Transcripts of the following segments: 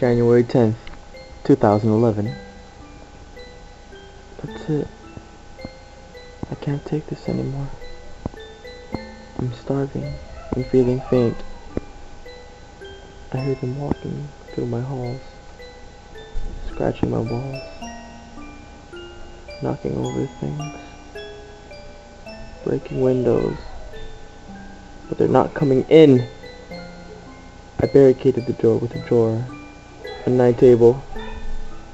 January 10th, 2011. That's it. I can't take this anymore. I'm starving and feeling faint. I hear them walking through my halls, scratching my walls, knocking over things, breaking windows, but they're not coming in. I barricaded the door with a drawer, a night table,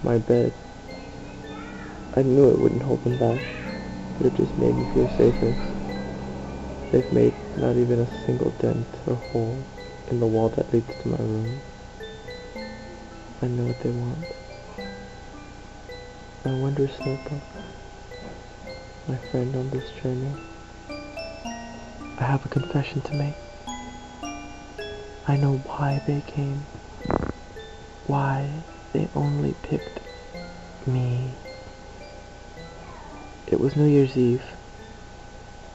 my bed. I knew it wouldn't hold them back, but it just made me feel safer. They've made not even a single dent or hole in the wall that leads to my room. I know what they want. I wonder, Snowpuff, my friend on this journey, I have a confession to make. I know why they came. Why they only picked me. It was New Year's Eve.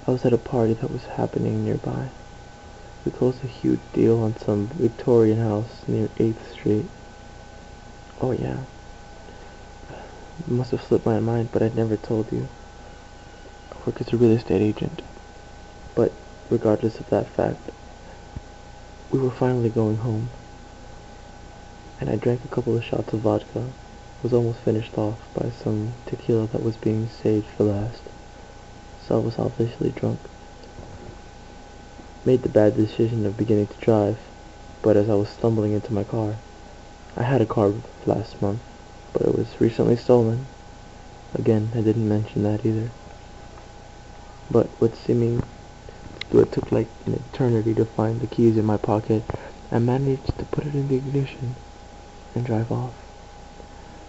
I was at a party that was happening nearby. We closed a huge deal on some Victorian house near 8th Street. Oh yeah. It must have slipped my mind, but I'd never told you. I work as a real estate agent. But regardless of that fact, we were finally going home. And I drank a couple of shots of vodka. Was almost finished off by some tequila that was being saved for last. So I was obviously drunk. Made the bad decision of beginning to drive, but as I was stumbling into my car, I had a car last month, but it was recently stolen. Again, I didn't mention that either. But what took like an eternity to find the keys in my pocket, I managed to put it in the ignition and drive off.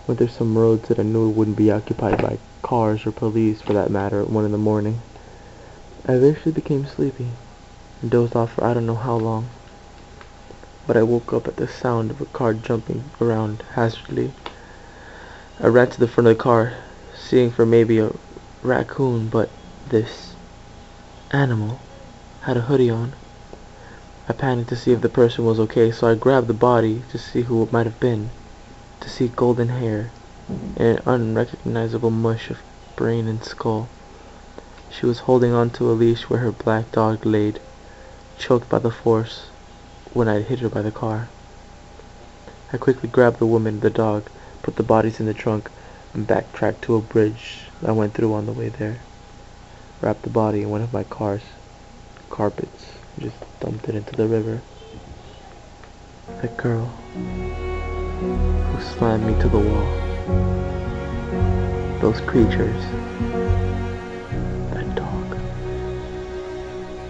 Went through some roads that I knew wouldn't be occupied by cars or police for that matter at 1 in the morning. I eventually became sleepy and dozed off for I don't know how long. But I woke up at the sound of a car jumping around hazardly. I ran to the front of the car, seeing for maybe a raccoon, but this animal had a hoodie on. I panicked to see if the person was okay, so I grabbed the body to see who it might have been. To see golden hair and an unrecognizable mush of brain and skull. She was holding on to a leash where her black dog laid, choked by the force when I hit her by the car. I quickly grabbed the woman and the dog, put the bodies in the trunk, and backtracked to a bridge I went through on the way there. Wrapped the body in one of my car's carpets and just dumped it into the river. That girl who slammed me to the wall. Those creatures. That dog.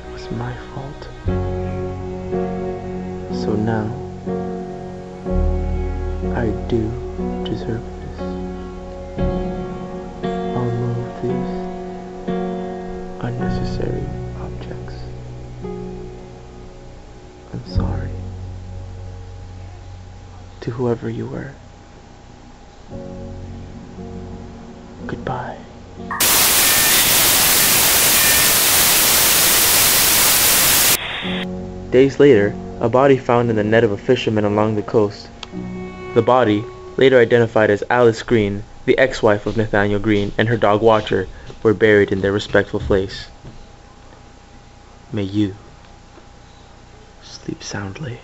It was my fault. So now, I do deserve this. I'll move these unnecessary objects. I'm sorry. To whoever you were. Goodbye. Days later, a body found in the net of a fisherman along the coast. The body, later identified as Alice Green, the ex-wife of Nathaniel Green, and her dog Watcher, were buried in their respectful place. May you sleep soundly.